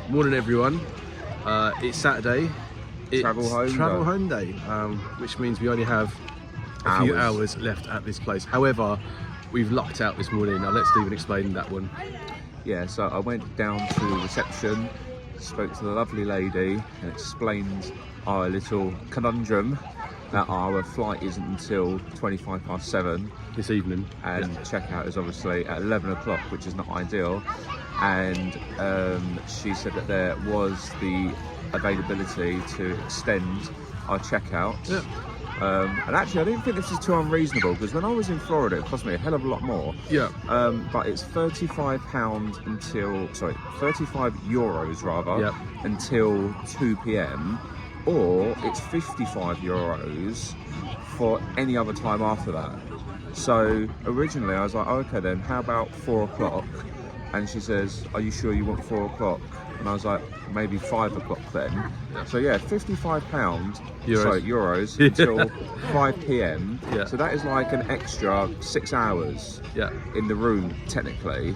Morning everyone. It's Saturday. It's Travel home day, which means we only have a few hours left at this place. However, we've lucked out this morning. Now let Stephen explain that one. Yeah, so I went down to reception, spoke to the lovely lady and explained our little conundrum that our flight isn't until 7:25 This evening. and checkout is obviously at 11 o'clock, which is not ideal. And she said that there was the availability to extend our checkout. Yeah. And actually, I didn't think this was too unreasonable, because when I was in Florida, it cost me a hell of a lot more. Yeah. But it's £35 €35 rather, Yep. until 2 p.m. or it's €55 for any other time after that. So originally I was like, oh, okay then, how about 4 o'clock? And she says, are you sure you want 4 o'clock? And I was like, maybe 5 o'clock then. Yeah. So yeah, £55 euros until 5 p.m. Yeah. So that is like an extra 6 hours in the room technically.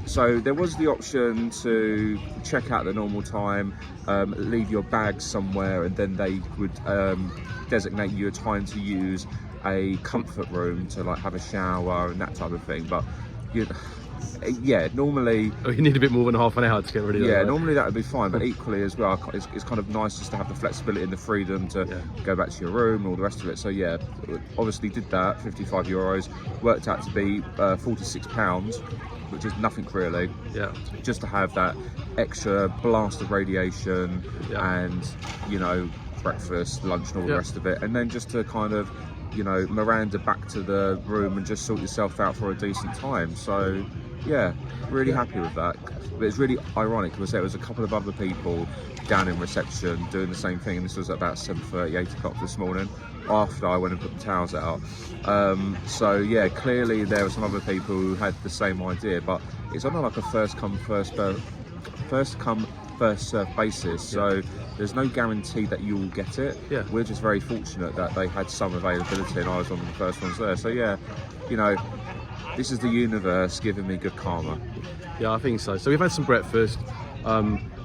So there was the option to check out the normal time, leave your bags somewhere, and then they would designate you a time to use a comfort room to like have a shower and that type of thing. But normally Oh, you need a bit more than half an hour to get rid of that. yeah, normally that would be fine, but equally as well, it's kind of nice just to have the flexibility and the freedom to go back to your room and all the rest of it. So yeah, obviously did that, €55, worked out to be £46, which is nothing really. Yeah. Just to have that extra blast of radiation and, you know, breakfast, lunch and all the rest of it. And then just to kind of, you know, Miranda back to the room and just sort yourself out for a decent time. So yeah, really happy with that. But it's really ironic because there was a couple of other people down in reception doing the same thing, and this was at about 7:30, 8 o'clock this morning after I went and put the towels out. So yeah, clearly there were some other people who had the same idea, but it's on like a first come first served basis. So there's no guarantee that you will get it. Yeah. We're just very fortunate that they had some availability and I was one of the first ones there. So yeah, you know, this is the universe giving me good karma. Yeah, I think so. So we've had some breakfast.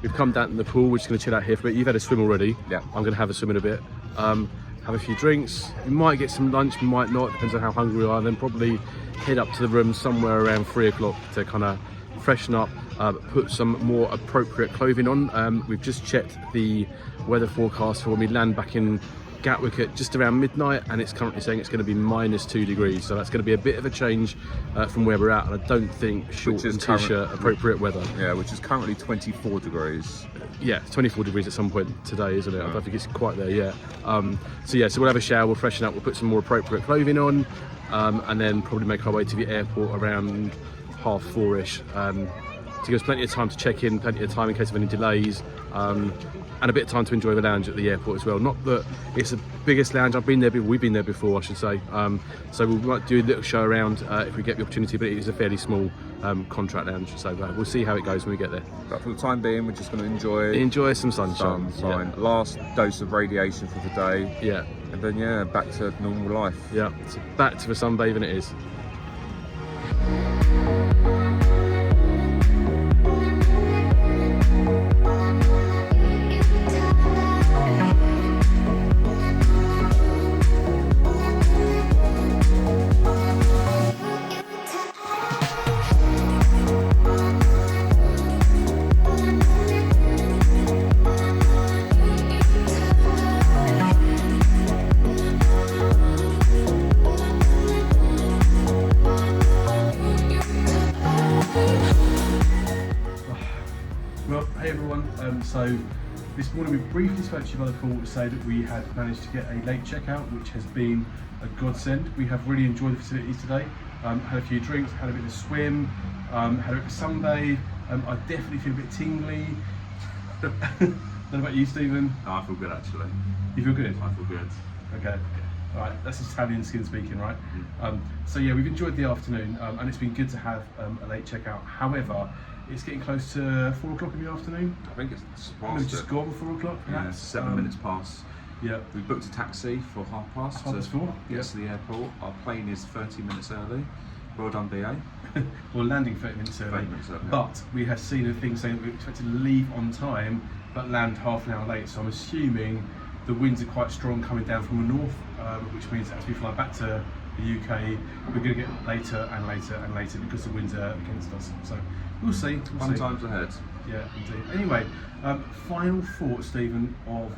We've come down to the pool. We're just going to chill out here for a bit. You've had a swim already. Yeah. I'm going to have a swim in a bit. Have a few drinks. We might get some lunch, we might not. Depends on how hungry we are. Then probably head up to the room somewhere around 3 o'clock to kind of freshen up, put some more appropriate clothing on. We've just checked the weather forecast for when we land back in Gatwick at just around midnight, and it's currently saying it's going to be -2 degrees, so that's going to be a bit of a change from where we're at, and I don't think short and t-shirt appropriate weather. Yeah, which is currently 24 degrees. Yeah, it's 24 degrees at some point today, isn't it? I don't think it's quite there yet. So yeah, so we'll have a shower, we'll freshen up, we'll put some more appropriate clothing on, and then probably make our way to the airport around 4:30ish, to give us plenty of time to check in, plenty of time in case of any delays, and a bit of time to enjoy the lounge at the airport as well. Not that it's the biggest lounge, we've been there before I should say, so we might do a little show around if we get the opportunity, but it is a fairly small contract lounge, so we'll see how it goes when we get there. But for the time being, we're just going to enjoy some sunshine. Last dose of radiation for the day. Yeah. And then back to normal life. Yeah, so back to the sunbathing it is. Hey everyone, so this morning we briefly spoke to you by the call to say that we had managed to get a late checkout, which has been a godsend. We have really enjoyed the facilities today. Had a few drinks, had a bit of swim, had a bit of sunbathe. I definitely feel a bit tingly. What about you, Stephen? No, I feel good actually. You feel good? I feel good. Okay. All right, that's Italian skin speaking, right? So yeah, we've enjoyed the afternoon, and it's been good to have a late checkout. However, it's getting close to 4 o'clock in the afternoon. I think it's just gone 4 o'clock, perhaps. Yeah, 7 minutes past. Yeah. We booked a taxi for 4:30 to get to the airport. Our plane is 30 minutes early. Well done, BA. Well, landing 30 minutes early. 30 minutes early, yeah. But we have seen a thing saying that we're expected to leave on time, but land half an hour late. So I'm assuming the winds are quite strong coming down from the north, which means as we fly back to the UK, we're going to get later and later and later because the winds are against us. So we'll see. Fun times ahead. Yeah, indeed. Anyway, final thoughts, Stephen, of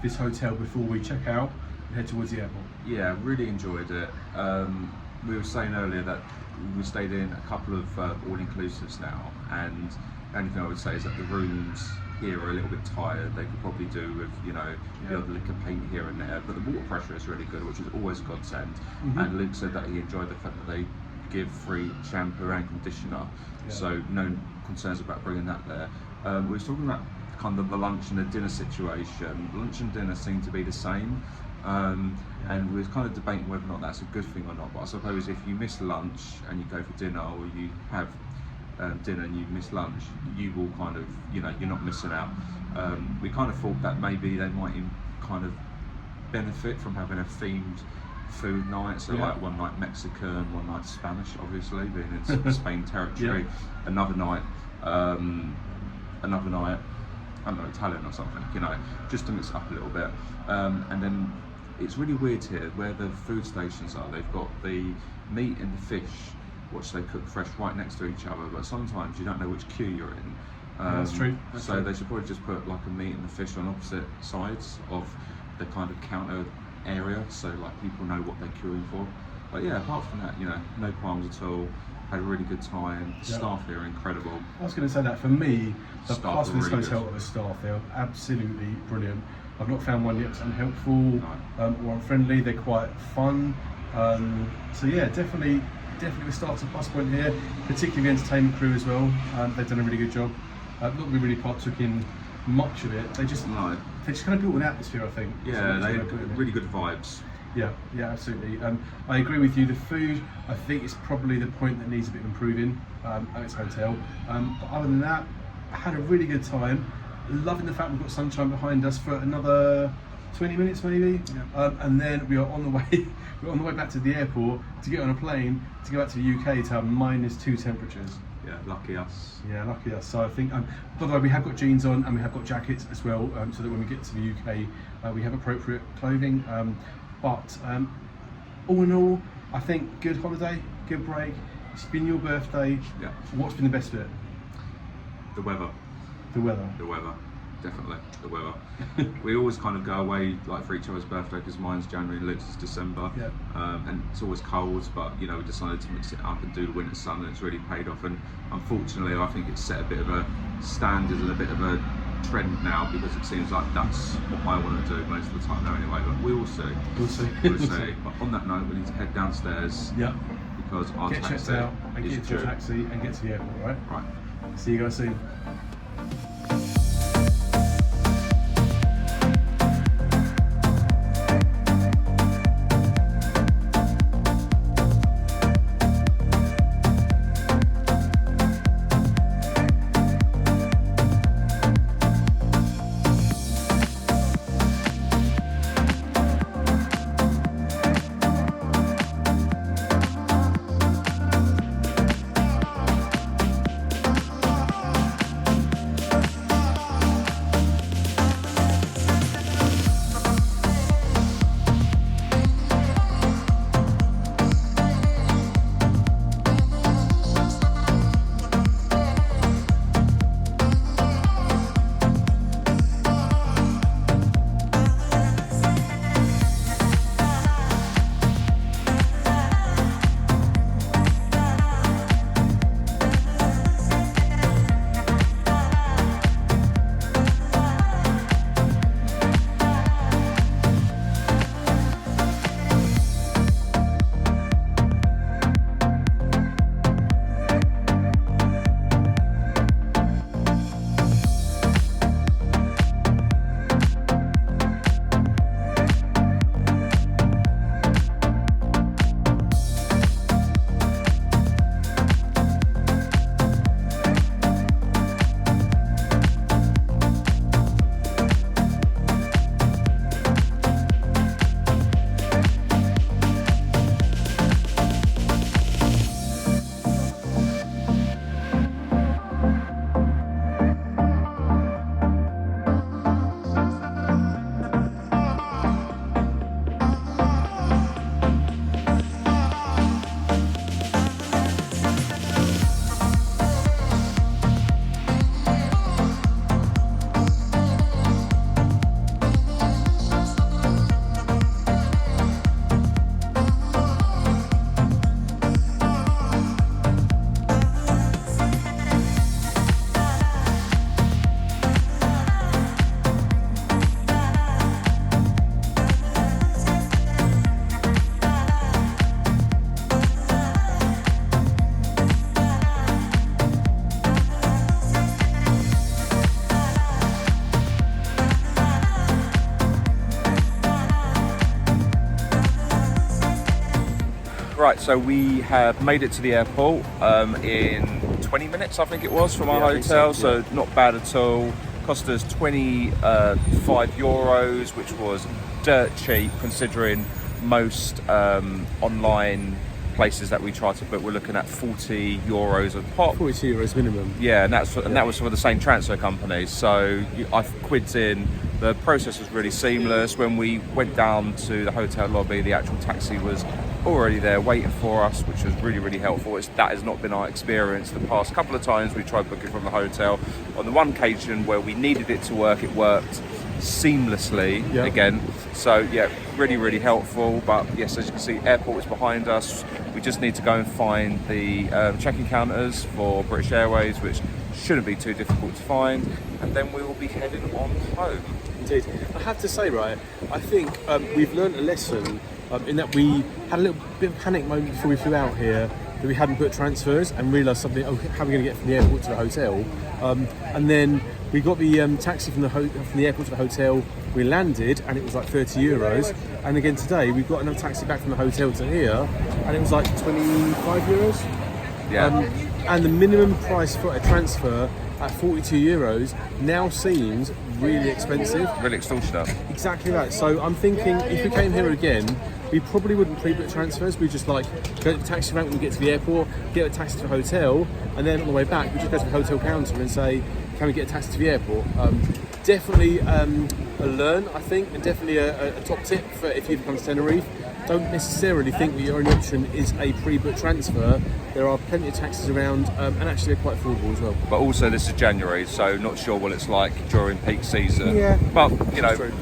this hotel before we check out and head towards the airport. Yeah, really enjoyed it. We were saying earlier that we stayed in a couple of all-inclusives now, and the only thing I would say is that the rooms here are a little bit tired. They could probably do with, you know, the odd lick of paint here and there, but the water pressure is really good, which is always a godsend. And Luke said that he enjoyed the fact that they give free shampoo and conditioner, so no concerns about bringing that there. We were talking about kind of the lunch and the dinner situation. Lunch and dinner seem to be the same, and we're kind of debating whether or not that's a good thing or not. But I suppose if you miss lunch and you go for dinner, or you have dinner and you miss lunch, you will kind of, you know, you're not missing out. We kind of thought that maybe they might kind of benefit from having a themed food night, so like one night Mexican, one night Spanish, obviously being in Spain territory, another night I don't know, Italian or something, you know, just to mix it up a little bit. And then it's really weird here where the food stations are. They've got the meat and the fish, which they cook fresh right next to each other, but sometimes you don't know which queue you're in. That's true. So they should probably just put like a meat and the fish on opposite sides of the kind of counter area, so like people know what they're queuing for. But yeah, apart from that, you know, no qualms at all. Had a really good time. Staff here are incredible. I was going to say that for me, the Staff parts of this are really hotel are the staff. They're absolutely brilliant. I've not found one yet that's unhelpful or unfriendly. They're quite fun. So yeah, definitely the staff's a plus point here, particularly the entertainment crew as well. They've done a really good job. Not that we really partook in much of it. They just kind of built an atmosphere, I think. Yeah, they really good vibes. Yeah, absolutely. I agree with you. The food, I think, is probably the point that needs a bit of improving at its hotel. But other than that, I had a really good time. Loving the fact we've got sunshine behind us for another 20 minutes, maybe. And then we are on the way. We're on the way back to the airport to get on a plane to go back to the UK to have -2 temperatures. Yeah, lucky us. Yeah, lucky us. So I think, by the way, we have got jeans on and we have got jackets as well, so that when we get to the UK, we have appropriate clothing. But all in all, I think good holiday, good break. It's been your birthday. Yeah. What's been the best bit? The weather. The weather. The weather. Definitely the weather. We always kind of go away like for each other's birthday, because mine's January and Luke's is December. And it's always cold, but you know, we decided to mix it up and do the winter sun, and it's really paid off. And unfortunately, I think it's set a bit of a standard and a bit of a trend now, because it seems like that's what I want to do most of the time now anyway, but we will see. We'll see. We'll see. But on that note, we need to head downstairs. Because our get checked out and get into a taxi and get to the airport, right? Right. See you guys soon. so we have made it to the airport in 20 minutes, I think it was, from our hotel. So not bad at all. Cost us 25 euros, which was dirt cheap considering most online places that we try to book, we're looking at 40 euros a pop. 42 euros minimum. Yeah, and that was for the same transfer company. So I quids in. The process was really seamless. When we went down to the hotel lobby, the actual taxi was already there waiting for us, which was really, really helpful. That has not been our experience. The past couple of times we tried booking from the hotel. On the one occasion where we needed it to work, it worked seamlessly again. So yeah, really, really helpful. But yes, as you can see, airport is behind us. We just need to go and find the check-in counters for British Airways, which shouldn't be too difficult to find, and then we will be heading on home. Indeed. I have to say, right, I think we've learned a lesson in that we had a little bit of a panic moment before we flew out here, that we hadn't booked transfers and realised something, how are we going to get from the airport to the hotel? And then we got the taxi from the airport to the hotel. We landed and it was like 30 euros. And again today, we've got another taxi back from the hotel to here and it was like 25 euros. Yeah. And the minimum price for a transfer at 42 euros now seems really expensive. Really extortionate. Exactly that. So I'm thinking if we came here again, we probably wouldn't pre-book transfers. We just like go to the taxi rank when we get to the airport, get a taxi to the hotel, and then on the way back we just go to the hotel counter and say, can we get a taxi to the airport? Definitely a learn, I think, and definitely a top tip for if you come to Tenerife. Don't necessarily think that your only option is a pre-booked transfer. There are plenty of taxis around, and actually they're quite affordable as well. But also this is January, so not sure what it's like during peak season. Yeah, but you know,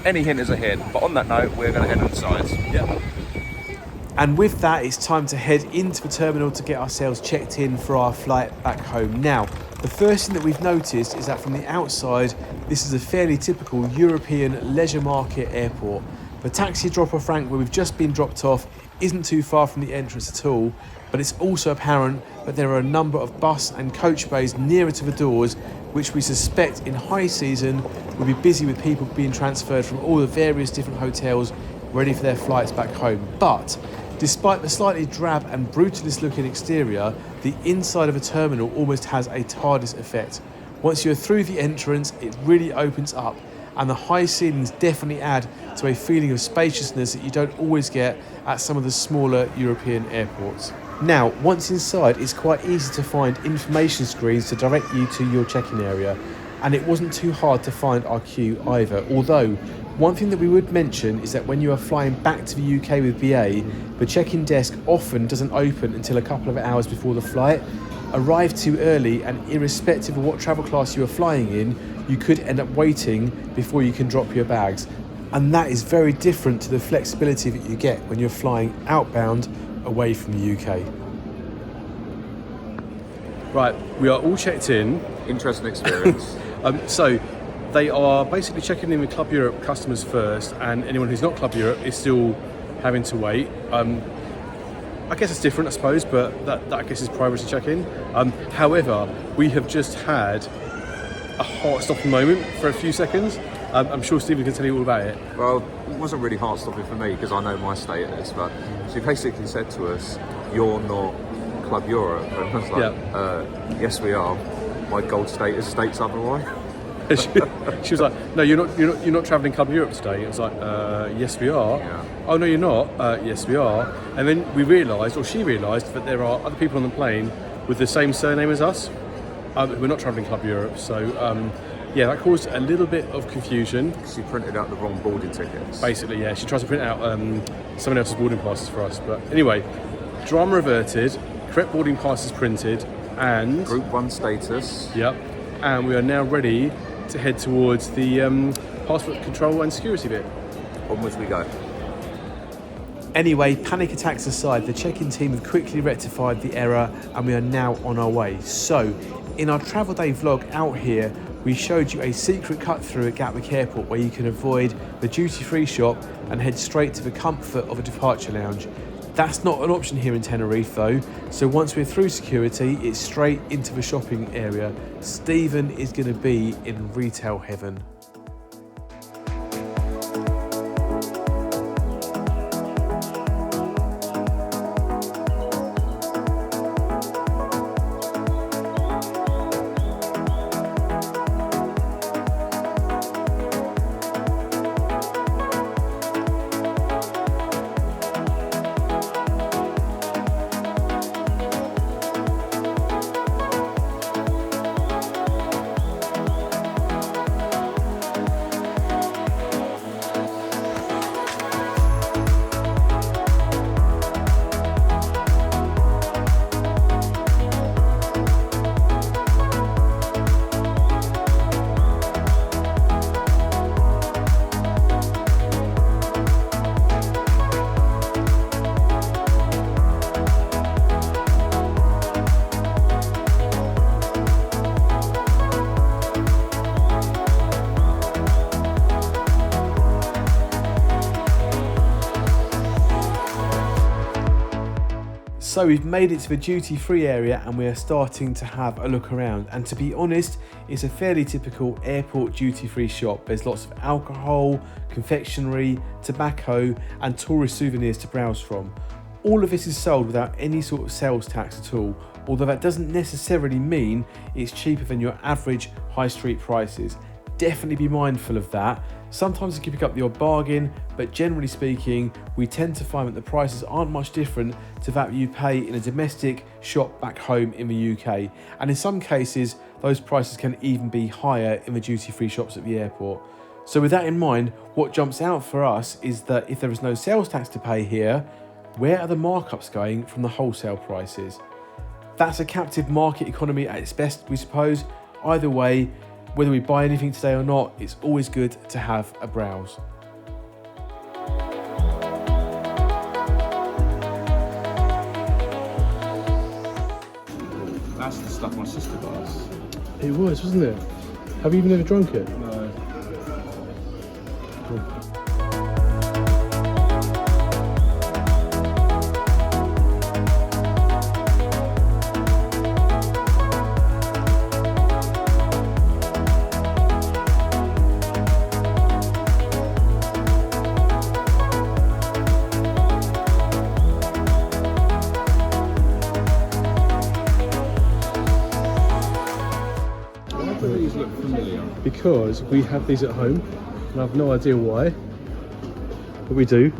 any hint is a hint. But on that note, we're going to head inside. Yeah. And with that, it's time to head into the terminal to get ourselves checked in for our flight back home. Now, the first thing that we've noticed is that from the outside, this is a fairly typical European leisure market airport. The taxi drop-off rank where we've just been dropped off isn't too far from the entrance at all, but it's also apparent that there are a number of bus and coach bays nearer to the doors, which we suspect in high season will be busy with people being transferred from all the various different hotels ready for their flights back home. But despite the slightly drab and brutalist looking exterior, the inside of a terminal almost has a TARDIS effect. Once you're through the entrance, it really opens up, and the high ceilings definitely add to a feeling of spaciousness that you don't always get at some of the smaller European airports. Now, once inside, it's quite easy to find information screens to direct you to your check-in area, and it wasn't too hard to find our queue either, although one thing that we would mention is that when you are flying back to the UK with BA, the check-in desk often doesn't open until a couple of hours before the flight. Arrive too early, and irrespective of what travel class you are flying in, you could end up waiting before you can drop your bags. And that is very different to the flexibility that you get when you're flying outbound away from the UK. Right, we are all checked in. Interesting experience. So they are basically checking in with Club Europe customers first, and anyone who's not Club Europe is still having to wait. I guess it's different, I suppose, but that I guess is priority check-in. However, we have just had a heart-stopping moment for a few seconds. I'm sure Stephen can tell you all about it. Well, it wasn't really heart-stopping for me because I know my status, but she basically said to us, "You're not Club Europe," and I was like, "Yes, we are. My gold status states otherwise." She was like, "No, you're not travelling Club Europe today." It was like, "Yes, we are." Yeah. "Oh no, you're not." "Yes, we are." And then we realised, or she realised, that there are other people on the plane with the same surname as us. We're not travelling Club Europe, so yeah, that caused a little bit of confusion. She printed out the wrong boarding tickets. Basically, yeah, she tried to print out someone else's boarding passes for us. But anyway, drama averted. Correct boarding passes printed, and Group 1 status. Yep, and we are now ready to head towards the passport control and security bit. Onwards we go. Anyway, panic attacks aside, the check-in team have quickly rectified the error and we are now on our way. So, in our travel day vlog out here, we showed you a secret cut through at Gatwick Airport where you can avoid the duty-free shop and head straight to the comfort of a departure lounge. That's not an option here in Tenerife though, so once we're through security, it's straight into the shopping area. Stephen is going to be in retail heaven. So we've made it to the duty-free area and we are starting to have a look around, and to be honest, it's a fairly typical airport duty-free shop. There's lots of alcohol, confectionery, tobacco and tourist souvenirs to browse from. All of this is sold without any sort of sales tax at all, although that doesn't necessarily mean it's cheaper than your average high street prices. Definitely be mindful of that. Sometimes you can pick up the odd bargain, but generally speaking, we tend to find that the prices aren't much different to that you pay in a domestic shop back home in the UK. And in some cases, those prices can even be higher in the duty-free shops at the airport. So with that in mind, what jumps out for us is that if there is no sales tax to pay here, where are the markups going from the wholesale prices? That's a captive market economy at its best, we suppose. Either way, whether we buy anything today or not, it's always good to have a browse. That's the stuff my sister does. It was, wasn't it? Have you even ever drunk it? No. Cool. These look familiar. Because we have these at home, and I have no idea why, but we do.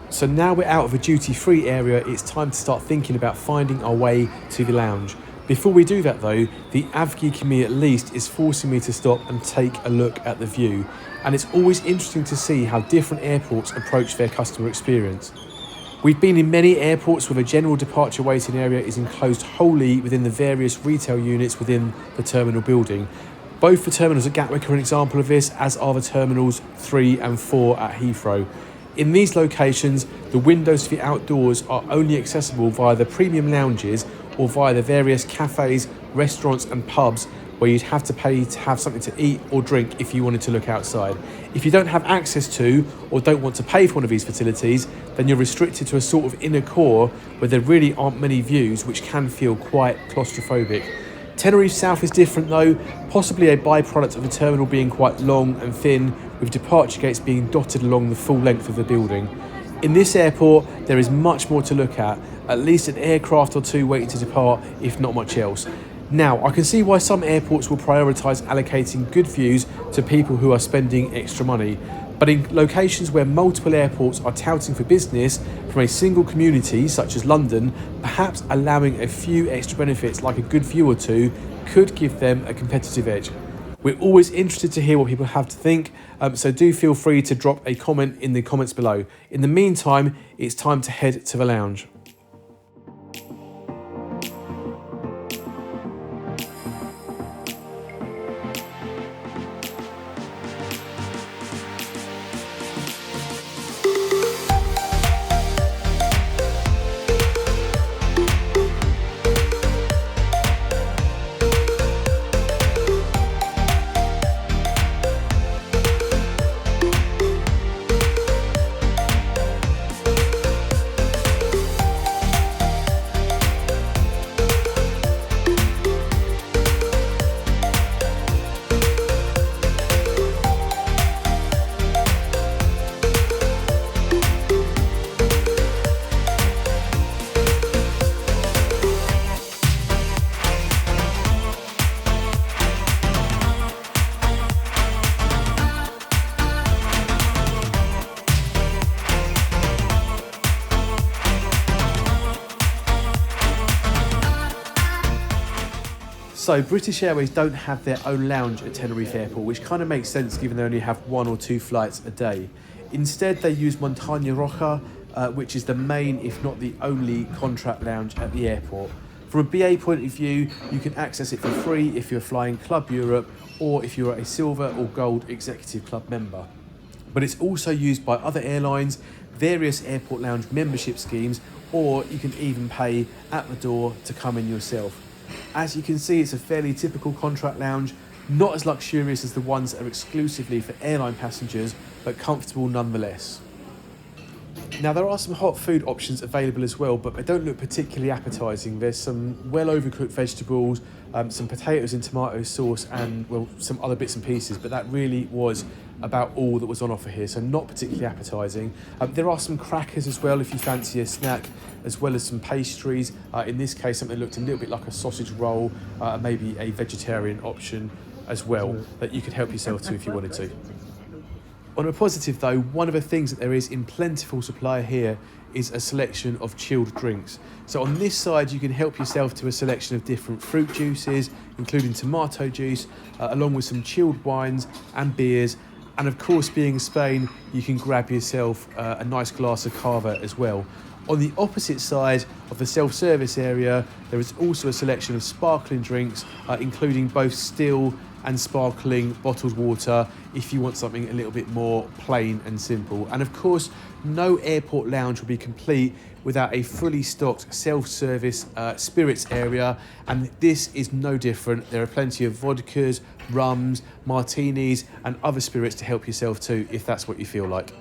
So now we're out of the duty-free area, it's time to start thinking about finding our way to the lounge. Before we do that though, the avgeek in me at least is forcing me to stop and take a look at the view. And it's always interesting to see how different airports approach their customer experience. We've been in many airports where the general departure waiting area is enclosed wholly within the various retail units within the terminal building. Both the terminals at Gatwick are an example of this, as are the terminals 3 and 4 at Heathrow. In these locations, the windows to the outdoors are only accessible via the premium lounges or via the various cafes, restaurants and pubs where you'd have to pay to have something to eat or drink if you wanted to look outside. If you don't have access to or don't want to pay for one of these facilities, then you're restricted to a sort of inner core where there really aren't many views, which can feel quite claustrophobic. Tenerife South is different though, possibly a byproduct of the terminal being quite long and thin, with departure gates being dotted along the full length of the building. In this airport, there is much more to look at least an aircraft or two waiting to depart, if not much else. Now, I can see why some airports will prioritise allocating good views to people who are spending extra money, but in locations where multiple airports are touting for business from a single community, such as London, perhaps allowing a few extra benefits like a good view or two could give them a competitive edge. We're always interested to hear what people have to think, so do feel free to drop a comment in the comments below. In the meantime, it's time to head to the lounge. So British Airways don't have their own lounge at Tenerife Airport, which kind of makes sense given they only have 1 or 2 flights a day. Instead, they use Montaña Roja, which is the main, if not the only, contract lounge at the airport. From a BA point of view, you can access it for free if you're flying Club Europe or if you're a Silver or Gold Executive Club member. But it's also used by other airlines, various airport lounge membership schemes, or you can even pay at the door to come in yourself. As you can see, it's a fairly typical contract lounge, not as luxurious as the ones that are exclusively for airline passengers, but comfortable nonetheless. Now, there are some hot food options available as well, but they don't look particularly appetising. There's some well overcooked vegetables, some potatoes in tomato sauce, and well, some other bits and pieces, but that really was about all that was on offer here, so not particularly appetising. There are some crackers as well if you fancy a snack, as well as some pastries. In this case, something that looked a little bit like a sausage roll, maybe a vegetarian option as well, that you could help yourself to if you wanted to. On a positive though, one of the things that there is in plentiful supply here is a selection of chilled drinks. So on this side you can help yourself to a selection of different fruit juices, including tomato juice, along with some chilled wines and beers. And of course, being Spain, you can grab yourself a nice glass of cava as well. On the opposite side of the self-service area, there is also a selection of sparkling drinks, including both still and sparkling bottled water if you want something a little bit more plain and simple. And of course, no airport lounge will be complete without a fully stocked self-service spirits area, and this is no different. There are plenty of vodkas, rums, martinis and other spirits to help yourself to if that's what you feel like.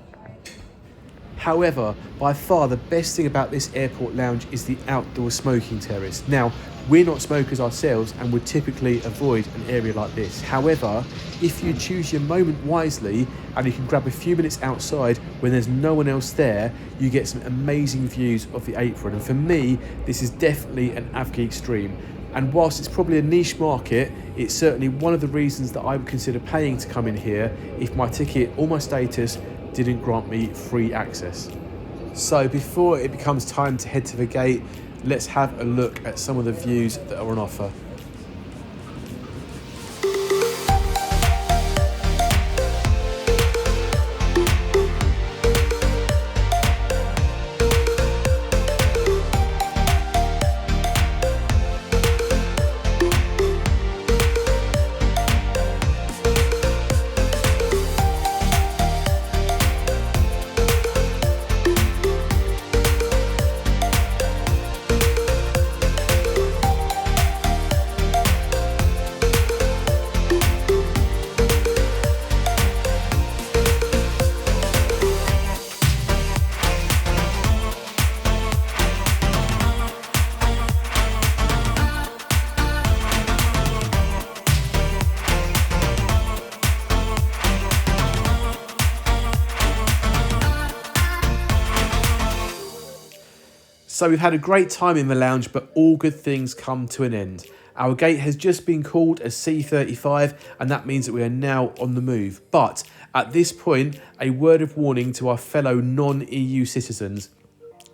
However, by far the best thing about this airport lounge is the outdoor smoking terrace. Now, we're not smokers ourselves and would typically avoid an area like this. However, if you choose your moment wisely and you can grab a few minutes outside when there's no one else there, you get some amazing views of the apron. And for me, this is definitely an Avgi extreme. And whilst it's probably a niche market, it's certainly one of the reasons that I would consider paying to come in here if my ticket or my status didn't grant me free access. So before it becomes time to head to the gate, let's have a look at some of the views that are on offer. So we've had a great time in the lounge, but all good things come to an end. Our gate has just been called as C35, and that means that we are now on the move. But at this point, a word of warning to our fellow non-EU citizens.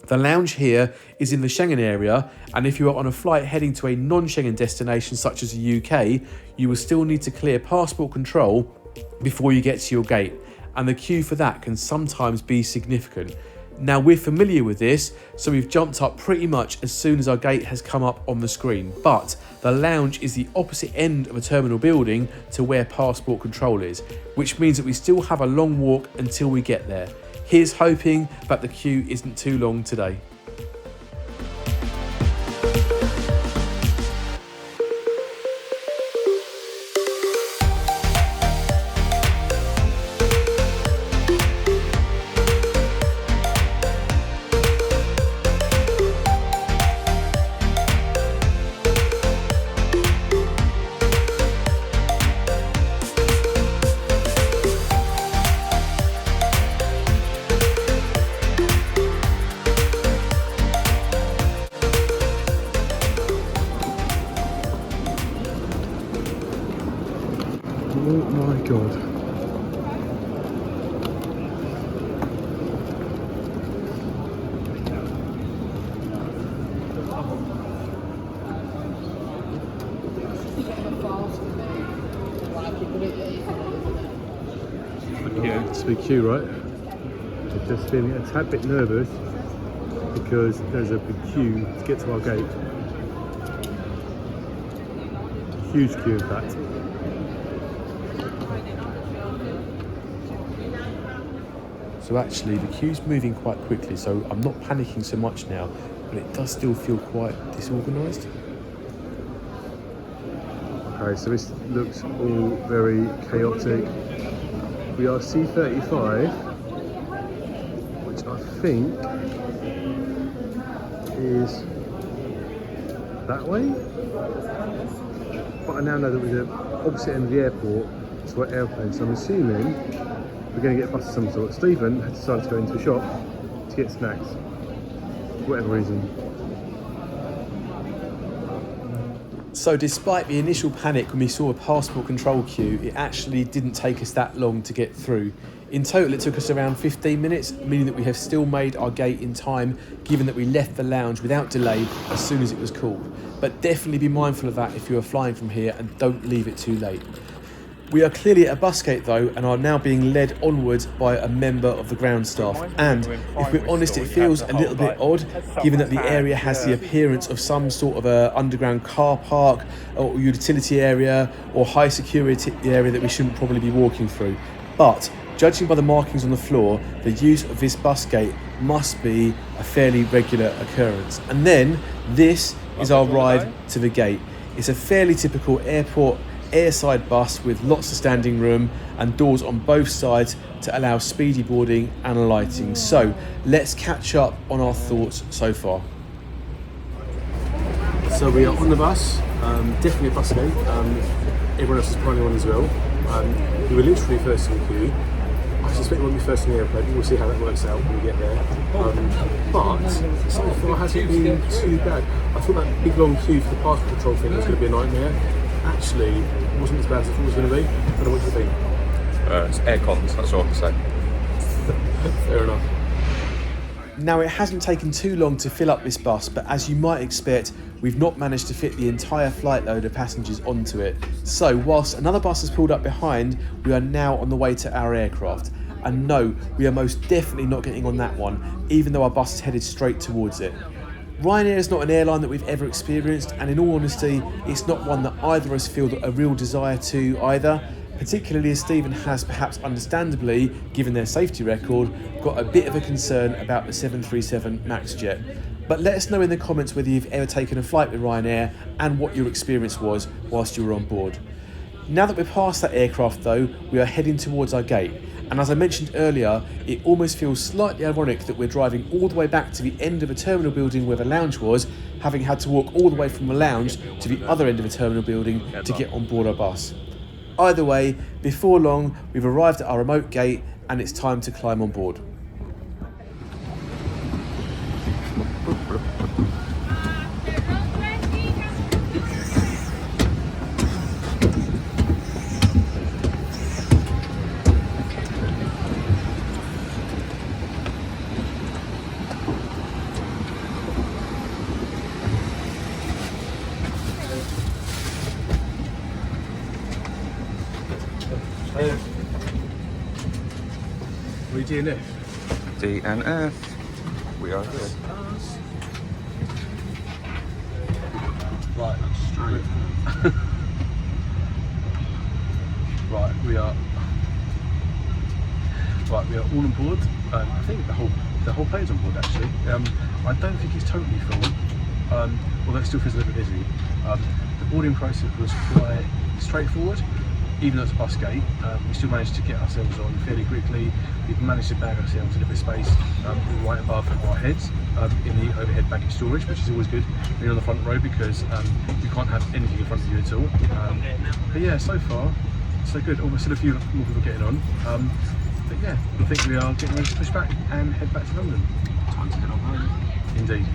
The lounge here is in the Schengen area, and if you are on a flight heading to a non-Schengen destination such as the UK, you will still need to clear passport control before you get to your gate, and the queue for that can sometimes be significant. Now, we're familiar with this, so we've jumped up pretty much as soon as our gate has come up on the screen. But the lounge is the opposite end of a terminal building to where passport control is, which means that we still have a long walk until we get there. Here's hoping that the queue isn't too long today. Oh my god. Yeah, it's a big queue, right? I'm just feeling a tad bit nervous because there's a big queue to get to our gate. Huge queue, in fact. So actually the queue's moving quite quickly, so I'm not panicking so much now, but it does still feel quite disorganised. Okay, so this looks all very chaotic. We are C35, which I think is that way. But I now know that we're the opposite end of the airport to our airplane, so I'm assuming we're going to get a bus of some sort. Stephen had decided to go into a shop to get snacks, for whatever reason. So despite the initial panic when we saw a passport control queue, it actually didn't take us that long to get through. In total, it took us around 15 minutes, meaning that we have still made our gate in time, given that we left the lounge without delay as soon as it was called. But definitely be mindful of that if you are flying from here, and don't leave it too late. We are clearly at a bus gate though, and are now being led onwards by a member of the ground staff. And if we're honest, it feels a little bit odd, given that the area has the appearance of some sort of a underground car park or utility area or high security area that we shouldn't probably be walking through. But judging by the markings on the floor, the use of this bus gate must be a fairly regular occurrence. And then this is our ride to the gate. It's a fairly typical airport airside bus with lots of standing room and doors on both sides to allow speedy boarding and alighting. So let's catch up on our thoughts so far. So we are on the bus, definitely a bus gate. Everyone else is probably on as well. We were literally first in the queue. I suspect we won't be first in the airplane. We'll see how that works out when we get there. But so far hasn't been too bad. I thought that big long queue for the passport control thing was going to be a nightmare. Actually, it wasn't as bad as I thought it was going to be. I don't know what you think. It's air cons, that's all I can say. Fair enough. Now, it hasn't taken too long to fill up this bus, but as you might expect, we've not managed to fit the entire flight load of passengers onto it. So whilst another bus has pulled up behind, we are now on the way to our aircraft. And no, we are most definitely not getting on that one, even though our bus is headed straight towards it. Ryanair is not an airline that we've ever experienced, and in all honesty, it's not one that either of us feel a real desire to either, particularly as Stephen has, perhaps understandably, given their safety record, got a bit of a concern about the 737 MAX jet. But let us know in the comments whether you've ever taken a flight with Ryanair and what your experience was whilst you were on board. Now that we're past that aircraft though, we are heading towards our gate. And as I mentioned earlier, it almost feels slightly ironic that we're driving all the way back to the end of a terminal building where the lounge was, having had to walk all the way from the lounge to the other end of a terminal building to get on board our bus. Either way, before long, we've arrived at our remote gate and it's time to climb on board. What are you doing next? DNF. We are here. Right, straight. Right, we are all on board. I think the whole plane's on board actually. I don't think it's totally full, although it still feels a little bit busy. The boarding process was quite straightforward. Even though it's a bus gate, we still managed to get ourselves on fairly quickly. We've managed to bag ourselves a little bit of space right above our heads in the overhead baggage storage, which is always good being on the front row because you can't have anything in front of you at all. But yeah, so far, so good. Almost still a few more people getting on. But yeah, I think we are getting ready to push back and head back to London. Time to head on home. Indeed.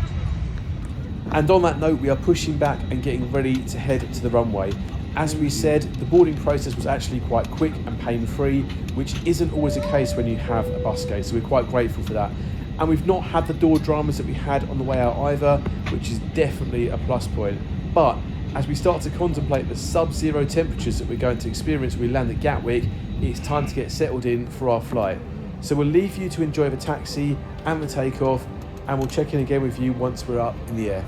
And on that note, we are pushing back and getting ready to head to the runway. As we said, the boarding process was actually quite quick and pain-free, which isn't always the case when you have a bus gate, so we're quite grateful for that. And we've not had the door dramas that we had on the way out either, which is definitely a plus point. But as we start to contemplate the sub-zero temperatures that we're going to experience when we land at Gatwick, it's time to get settled in for our flight. So we'll leave you to enjoy the taxi and the takeoff, and we'll check in again with you once we're up in the air.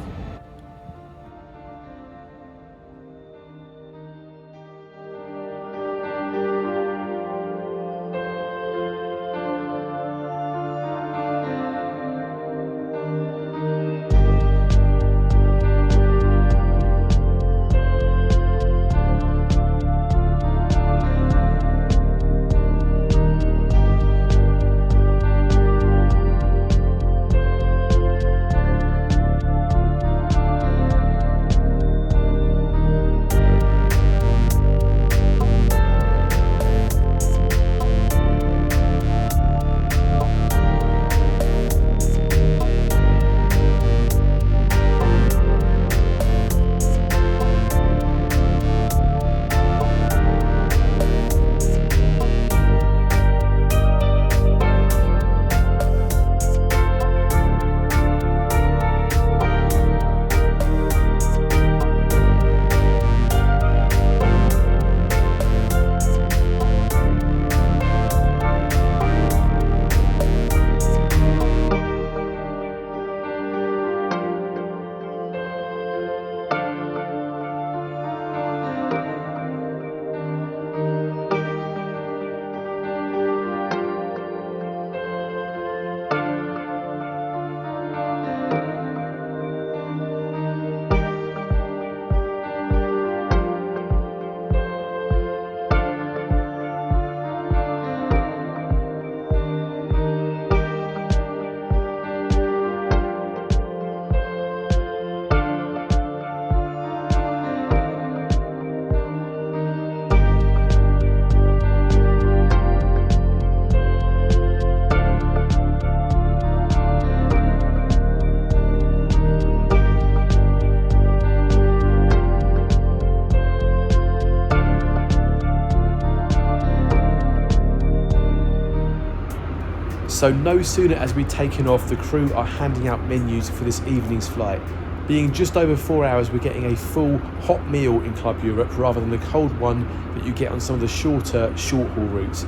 So no sooner as we've taken off, the crew are handing out menus for this evening's flight. Being just over 4 hours, we're getting a full hot meal in Club Europe rather than the cold one that you get on some of the shorter short-haul routes.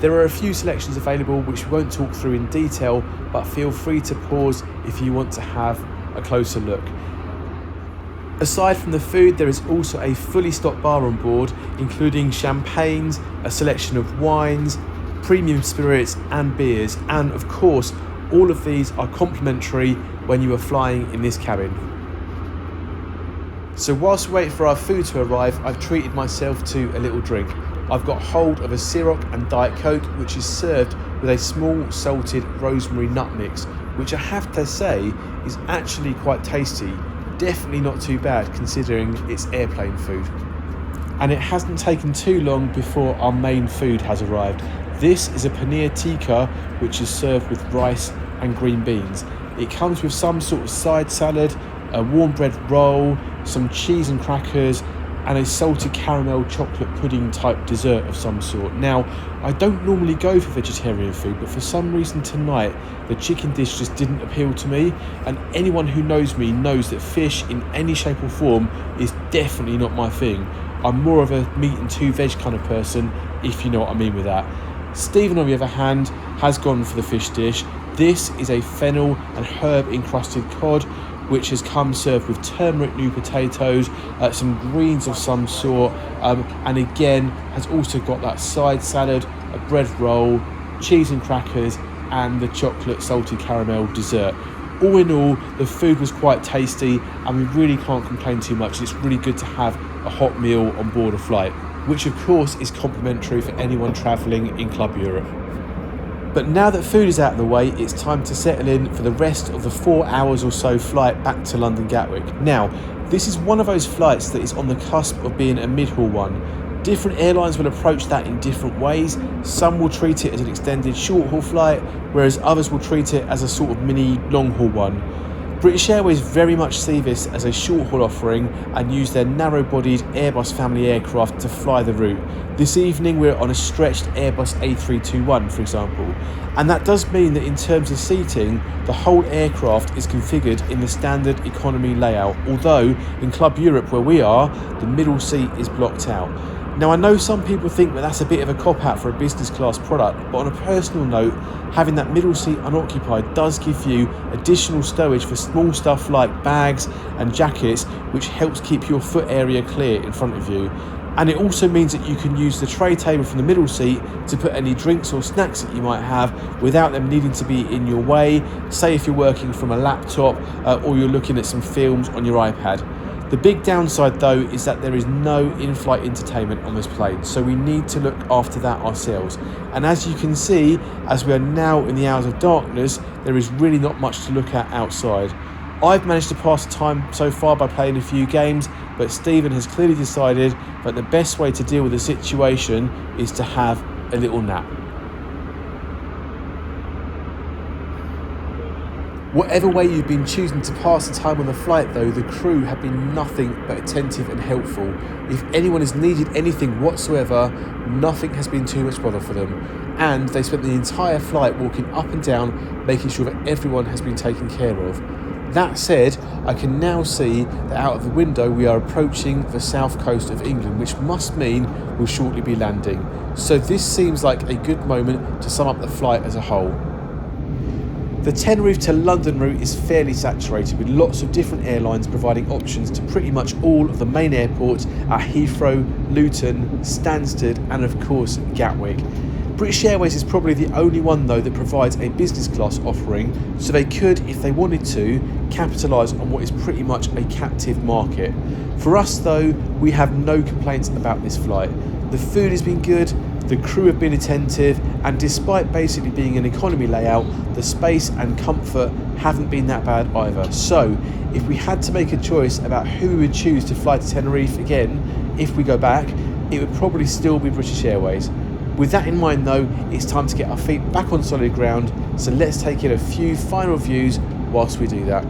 There are a few selections available which we won't talk through in detail, but feel free to pause if you want to have a closer look. Aside from the food, there is also a fully stocked bar on board, including champagnes, a selection of wines, premium spirits and beers, and of course, all of these are complimentary when you are flying in this cabin. So whilst we wait for our food to arrive, I've treated myself to a little drink. I've got hold of a Ciroc and Diet Coke, which is served with a small salted rosemary nut mix, which I have to say is actually quite tasty. Definitely not too bad considering it's airplane food. And it hasn't taken too long before our main food has arrived. This is a paneer tikka, which is served with rice and green beans. It comes with some sort of side salad, a warm bread roll, some cheese and crackers, and a salted caramel chocolate pudding type dessert of some sort. Now, I don't normally go for vegetarian food, but for some reason tonight, the chicken dish just didn't appeal to me, and anyone who knows me knows that fish in any shape or form is definitely not my thing. I'm more of a meat and two veg kind of person, if you know what I mean with that. Stephen, on the other hand, has gone for the fish dish. This is a fennel and herb encrusted cod, which has come served with turmeric new potatoes, some greens of some sort, and again has also got that side salad, a bread roll, cheese and crackers, and the chocolate salted caramel dessert. All in all, the food was quite tasty, and we really can't complain too much. It's really good to have a hot meal on board a flight, which of course is complimentary for anyone travelling in Club Europe. But now that food is out of the way, it's time to settle in for the rest of the 4 hours or so flight back to London Gatwick. Now, this is one of those flights that is on the cusp of being a mid-haul one. Different airlines will approach that in different ways. Some will treat it as an extended short-haul flight, whereas others will treat it as a sort of mini long-haul one. British Airways very much see this as a short-haul offering and use their narrow-bodied Airbus family aircraft to fly the route. This evening we're on a stretched Airbus A321, for example, and that does mean that in terms of seating, the whole aircraft is configured in the standard economy layout, although in Club Europe where we are, the middle seat is blocked out. Now, I know some people think that that's a bit of a cop-out for a business class product, but on a personal note, having that middle seat unoccupied does give you additional stowage for small stuff like bags and jackets, which helps keep your foot area clear in front of you. And it also means that you can use the tray table from the middle seat to put any drinks or snacks that you might have without them needing to be in your way, say if you're working from a laptop or you're looking at some films on your iPad. The big downside though is that there is no in-flight entertainment on this plane, so we need to look after that ourselves. And as you can see, as we are now in the hours of darkness, there is really not much to look at outside. I've managed to pass the time so far by playing a few games, but Stephen has clearly decided that the best way to deal with the situation is to have a little nap. Whatever way you've been choosing to pass the time on the flight though, the crew have been nothing but attentive and helpful. If anyone has needed anything whatsoever, nothing has been too much bother for them. And they spent the entire flight walking up and down, making sure that everyone has been taken care of. That said, I can now see that out of the window we are approaching the south coast of England, which must mean we'll shortly be landing. So this seems like a good moment to sum up the flight as a whole. The Tenerife to London route is fairly saturated, with lots of different airlines providing options to pretty much all of the main airports at Heathrow, Luton, Stansted and of course Gatwick. British Airways is probably the only one though that provides a business class offering, so they could, if they wanted to, capitalise on what is pretty much a captive market. For us though, we have no complaints about this flight. The food has been good, the crew have been attentive, and despite basically being an economy layout, the space and comfort haven't been that bad either. So, if we had to make a choice about who we would choose to fly to Tenerife again, if we go back, it would probably still be British Airways. With that in mind though, it's time to get our feet back on solid ground, so let's take in a few final views whilst we do that.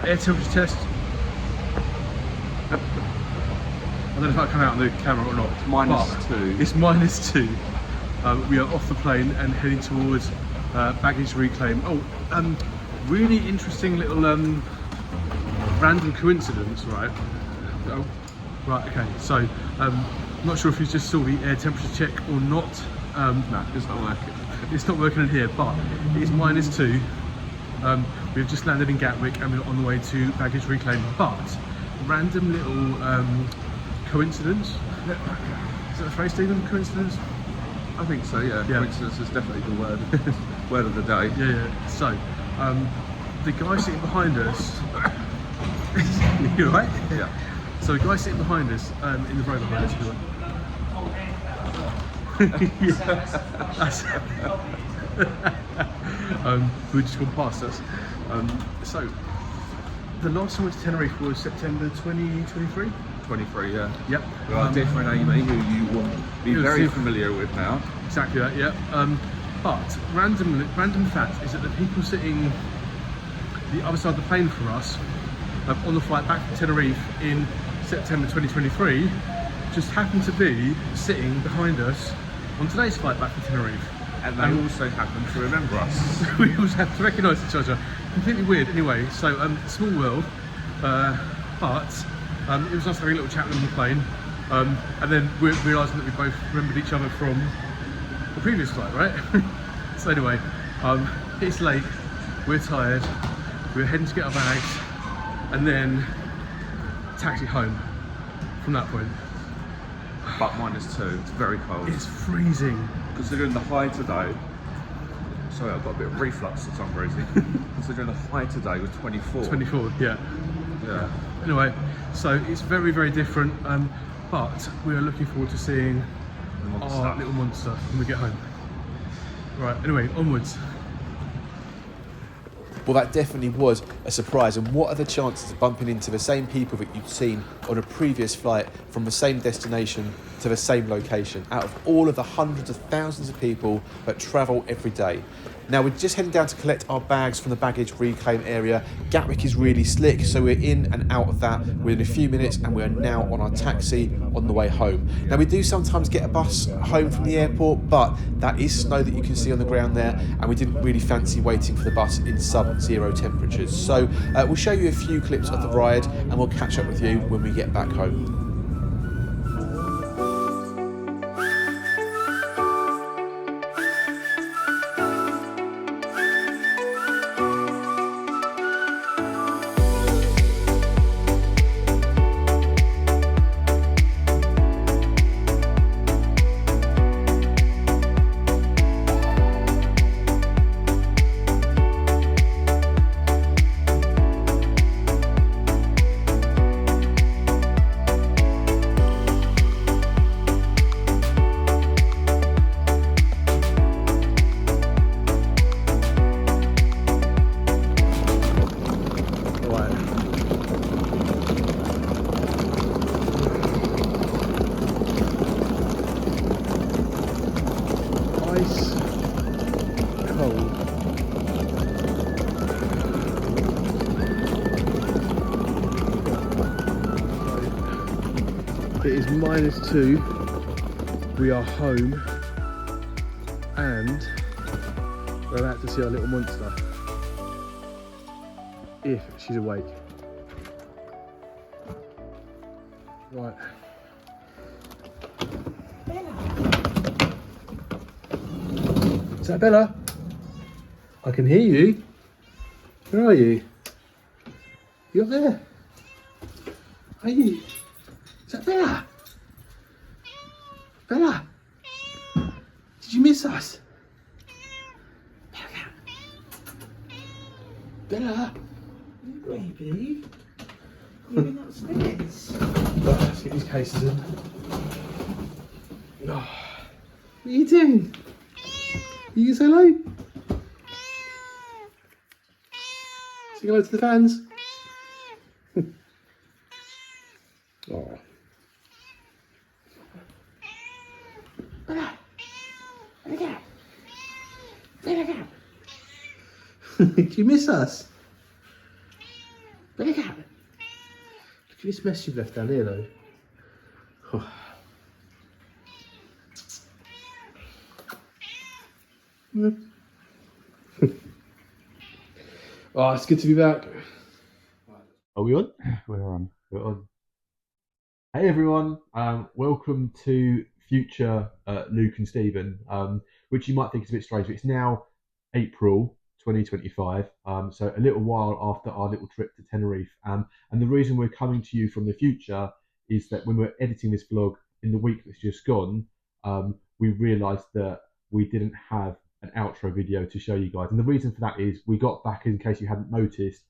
air temperature test. I don't know if that come out on the camera or not. -2. It's -2. We are off the plane and heading towards baggage reclaim. Oh, really interesting little random coincidence, right? Oh, right, okay. So, I'm not sure if you just saw the air temperature check or not. No, it's not working. It's not working in here, but it is -2. We've just landed in Gatwick and we're on the way to baggage reclaim. But random little coincidence. Is that a phrase, Stephen? Coincidence? I think so, yeah. Coincidence is definitely the word word of the day. Yeah. So, the guy sitting behind us. You right? Yeah. So the guy sitting behind us, in the row behind us, that's who just gone past us. So the last time we went to Tenerife was September 2023. 23, yeah. Yep. Well, our dear friend Amy, who you will be very familiar with now. Exactly that. Yeah. But random fact is that the people sitting the other side of the plane for us on the flight back from Tenerife in September 2023 just happened to be sitting behind us on today's flight back from Tenerife. And they also happen to remember us. We also have to recognise each other. Completely weird anyway, so small world, but it was nice having a little chat with them on the plane, and then we're realising that we both remembered each other from the previous flight, right? So anyway, it's late, we're tired, we're heading to get our bags, and then taxi home from that point. But -2, it's very cold. It's freezing. Considering the high today, sorry, I've got a bit of reflux for some reason. Considering the high today was 24. 24, yeah. Yeah. Anyway, so it's very, very different, but we are looking forward to seeing our little monster when we get home. Right, anyway, onwards. Well, that definitely was a surprise. And what are the chances of bumping into the same people that you'd seen on a previous flight from the same destination to the same location out of all of the hundreds of thousands of people that travel every day? Now, we're just heading down to collect our bags from the baggage reclaim area. Gatwick is really slick, so we're in and out of that within a few minutes, and we're now on our taxi on the way home. Now, we do sometimes get a bus home from the airport, but that is snow that you can see on the ground there, and we didn't really fancy waiting for the bus in sub-zero temperatures. So we'll show you a few clips of the ride, and we'll catch up with you when we get back home. It is -2. We are home and we're about to see our little monster. If she's awake. Right. Is that Bella? I can hear you. Where are you? You're there. Are you? Is that Bella? Bella? Did you miss us? Bella? Baby, you've been upstairs. Right, let's get these cases in. Oh, what are you doing? You can say hello? Say hello to the fans. Oh. Bella, let me go. Let me go. Did you miss us? Bella? this mess you've left down here though. Oh, it's good to be back. Are we on? We're on. We're on. Hey everyone, welcome to future Luke and Stephen, which you might think is a bit strange, but it's now April 2025, so a little while after our little trip to Tenerife. And the reason we're coming to you from the future is that when we're editing this vlog in the week that's just gone, we realised that we didn't have an outro video to show you guys. And the reason for that is we got back, in case you hadn't noticed,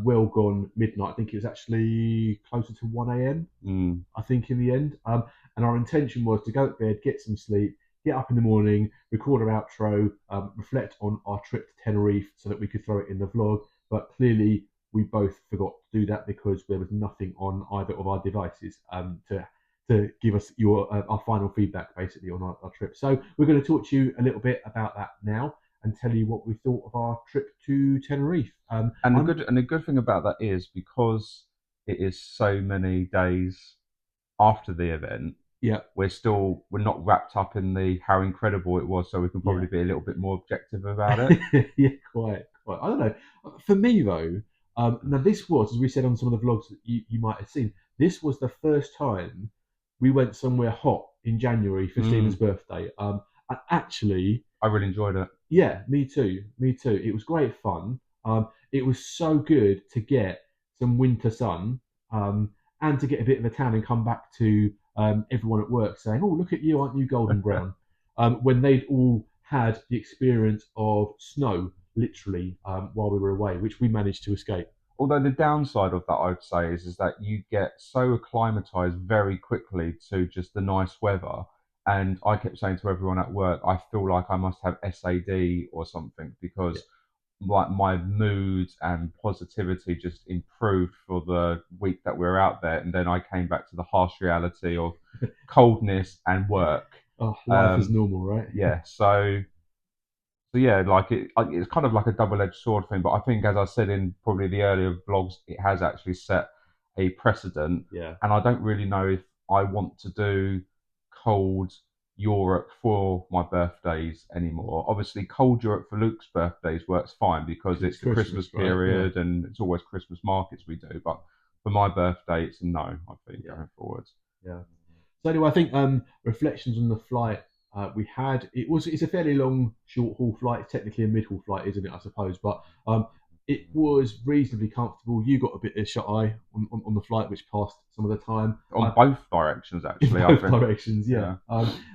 well gone midnight. I think it was actually closer to 1 a.m. I think in the end. And our intention was to go to bed, get some sleep, get up in the morning, record our outro, reflect on our trip to Tenerife so that we could throw it in the vlog. But clearly we both forgot to do that because there was nothing on either of our devices to give us our final feedback basically on our trip. So we're going to talk to you a little bit about that now and tell you what we thought of our trip to Tenerife. And the good thing about that is because it is so many days after the event, yeah, we're not wrapped up in how incredible it was, so we can probably be a little bit more objective about it. Yeah, quite. I don't know. For me though, now this was, as we said on some of the vlogs that you might have seen, this was the first time we went somewhere hot in January for Stephen's birthday. And actually, I really enjoyed it. Yeah, me too. It was great fun. It was so good to get some winter sun, and to get a bit of a tan and come back to everyone at work saying, "Oh, look at you, aren't you golden brown?" When they'd all had the experience of snow, literally, while we were away, which we managed to escape. Although the downside of that, I'd say, is that you get so acclimatized very quickly to just the nice weather. And I kept saying to everyone at work, I feel like I must have SAD or something because like my mood and positivity just improved for the week that we were out there. And then I came back to the harsh reality of coldness and work. Oh, life is normal, right? Yeah. So yeah, it's kind of like a double-edged sword thing. But I think, as I said in probably the earlier vlogs, it has actually set a precedent. Yeah. And I don't really know if I want to do cold Europe for my birthdays anymore. Obviously, cold Europe for Luke's birthdays works fine because it's the Christmas period, right? And it's always Christmas markets we do. But for my birthday, it's a no, I think, going forwards. Yeah. So anyway, I think reflections on the flight we had. It's a fairly long short haul flight. It's technically a mid haul flight, isn't it? I suppose, but it was reasonably comfortable. You got a bit of shut eye on the flight, which passed some of the time. On both directions, actually. Both directions, yeah.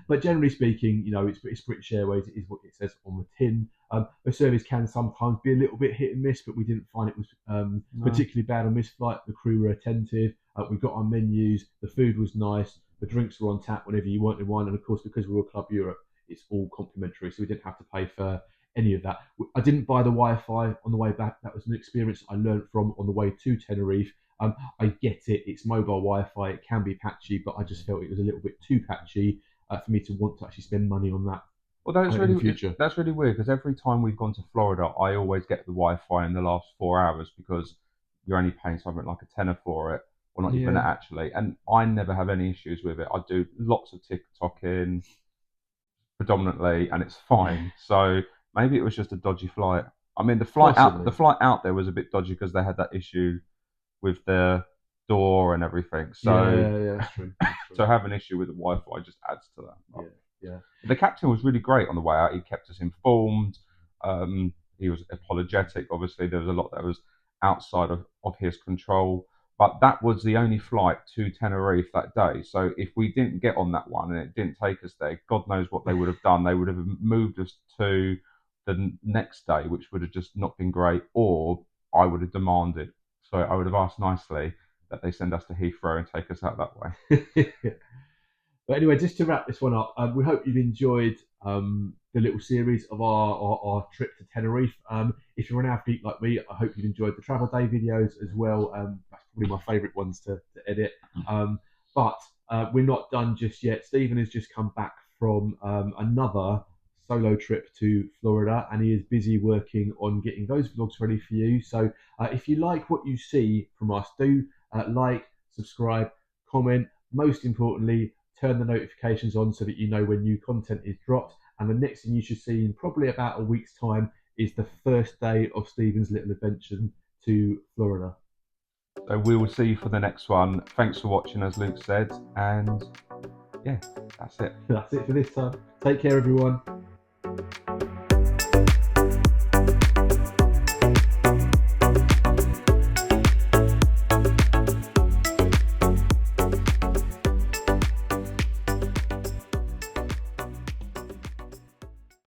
But generally speaking, it's British Airways. It is what it says on the tin. The service can sometimes be a little bit hit and miss, but we didn't find it was particularly bad on this flight. The crew were attentive. We got our menus. The food was nice. The drinks were on tap whenever you wanted one. And of course, because we were Club Europe, it's all complimentary. So we didn't have to pay for any of that. I didn't buy the Wi-Fi on the way back. That was an experience I learned from on the way to Tenerife. I get it. It's mobile Wi-Fi. It can be patchy, but I just felt it was a little bit too patchy for me to want to actually spend money on that. Well, that's really weird because every time we've gone to Florida, I always get the Wi-Fi in the last 4 hours because you're only paying something like a tenner for it, or not even actually. And I never have any issues with it. I do lots of TikToking predominantly, and it's fine. So maybe it was just a dodgy flight. I mean, the flight out there was a bit dodgy because they had that issue with the door and everything. So that's true. So have an issue with the Wi-Fi just adds to that. Yeah. The captain was really great on the way out. He kept us informed. He was apologetic. Obviously, there was a lot that was outside of his control. But that was the only flight to Tenerife that day. So if we didn't get on that one and it didn't take us there, God knows what they would have done. They would have moved us to the next day, which would have just not been great, or I would have demanded. So I would have asked nicely that they send us to Heathrow and take us out that way. But anyway, just to wrap this one up, we hope you've enjoyed the little series of our trip to Tenerife. If you're an av geek like me, I hope you've enjoyed the travel day videos as well. That's probably my favourite ones to edit. But we're not done just yet. Stephen has just come back from another solo trip to Florida, and he is busy working on getting those vlogs ready for you. So if you like what you see from us, do like, subscribe, comment. Most importantly, turn the notifications on so that you know when new content is dropped. And the next thing you should see in probably about a week's time is the first day of Stephen's little adventure to Florida. So we will see you for the next one. Thanks for watching, as Luke said, and yeah, that's it. That's it for this time. Take care, everyone.